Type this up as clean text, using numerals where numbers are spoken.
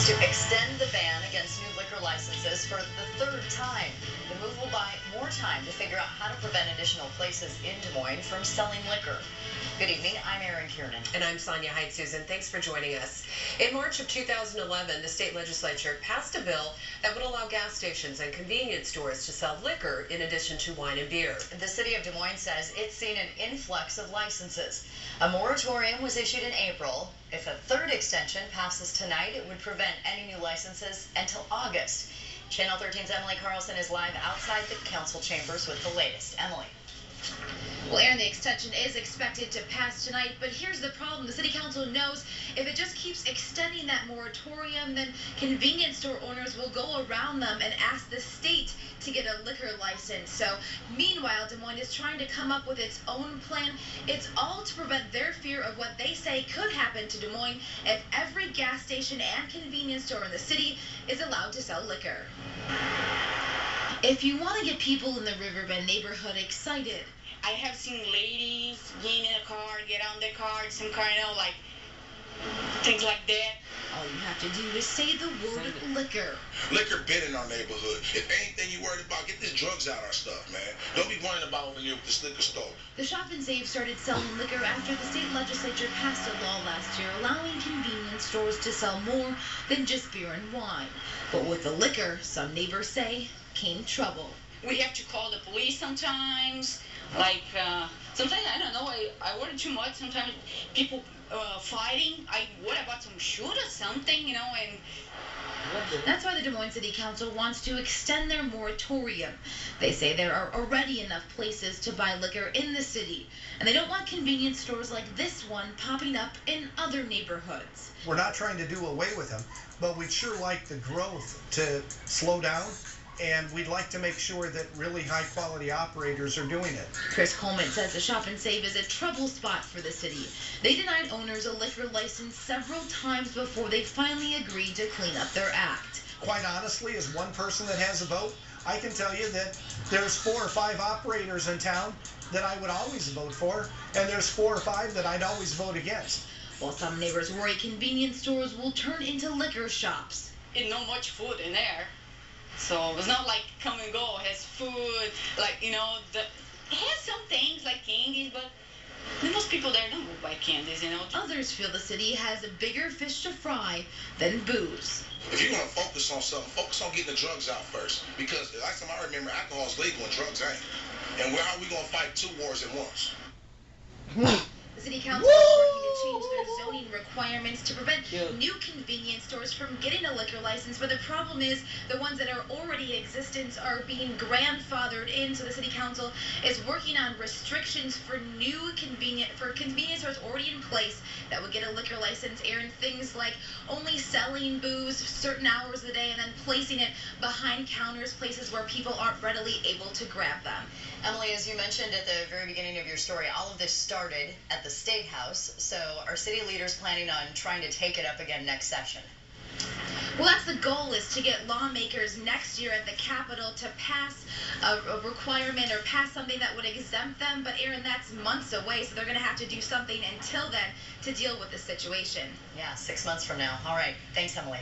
to extend the ban against new liquor licenses for the third time. The move will buy more time to figure out how to prevent additional places in Des Moines from selling liquor. Good evening, I'm Erin Kiernan. And I'm Sonia Hyde. Susan, thanks for joining us. In March of 2011, the state legislature passed a bill that would allow gas stations and convenience stores to sell liquor in addition to wine and beer. The city of Des Moines says it's seen an influx of licenses. A moratorium was issued in April. If a third extension passes tonight, it would prevent any new licenses until August. Channel 13's Emily Carlson is live outside the council chambers with the latest. Emily. Well, Aaron, the extension is expected to pass tonight, but here's the problem. The city council knows if it just keeps extending that moratorium, then convenience store owners will go around them and ask the state to get a liquor license. So meanwhile, Des Moines is trying to come up with its own plan. It's all to prevent their fear of what they say could happen to Des Moines if every gas station and convenience store in the city is allowed to sell liquor. If you want to get people in the Riverbend neighborhood excited, I have seen ladies get in a car, get on the car, some kind of like things like that. All you have to do is say the word liquor. Liquor been in our neighborhood. If anything you worried about, get these drugs out of our stuff, man. Don't be worrying about over here with this liquor store. The Shop and Save started selling liquor after the state legislature passed a law last year allowing convenience stores to sell more than just beer and wine. But with the liquor, some neighbors say, came trouble. We have to call the police sometimes. Like, sometimes, I don't know, I order too much. Sometimes people fighting. What about some shoot or something, you know, and... That's why the Des Moines City Council wants to extend their moratorium. They say there are already enough places to buy liquor in the city, and they don't want convenience stores like this one popping up in other neighborhoods. We're not trying to do away with them, but we'd sure like the growth to slow down. And we'd like to make sure that really high-quality operators are doing it. Chris Coleman says the Shop and Save is a trouble spot for the city. They denied owners a liquor license several times before they finally agreed to clean up their act. Quite honestly, as one person that has a vote, I can tell you that there's 4 or 5 operators in town that I would always vote for, and there's 4 or 5 that I'd always vote against. While some neighbors worry convenience stores will turn into liquor shops. There's not much food in there. So it's not like come and go. It has food, like, you know, it has some things like candies, but most people there don't go buy candies, you know. Others feel the city has a bigger fish to fry than booze. If you're going to focus on something, focus on getting the drugs out first. Because last time I remember, alcohol is legal and drugs ain't. And how are we going to fight 2 wars at once? The city council is working to change their zoning requirements to prevent new convenience stores from getting a liquor license, but the problem is the ones that are already in existence are being grandfathered in, so the city council is working on restrictions for convenience stores already in place that would get a liquor license, Aaron. Things like only selling booze certain hours of the day and then placing it behind counters, places where people aren't readily able to grab them. Emily, as you mentioned at the very beginning of your story, all of this started at the State House. So are city leaders planning on trying to take it up again next session? Well, that's the goal, is to get lawmakers next year at the Capitol to pass a requirement or pass something that would exempt them. But, Aaron, that's months away, so they're going to have to do something until then to deal with the situation. Yeah, 6 months from now. All right. Thanks, Emily.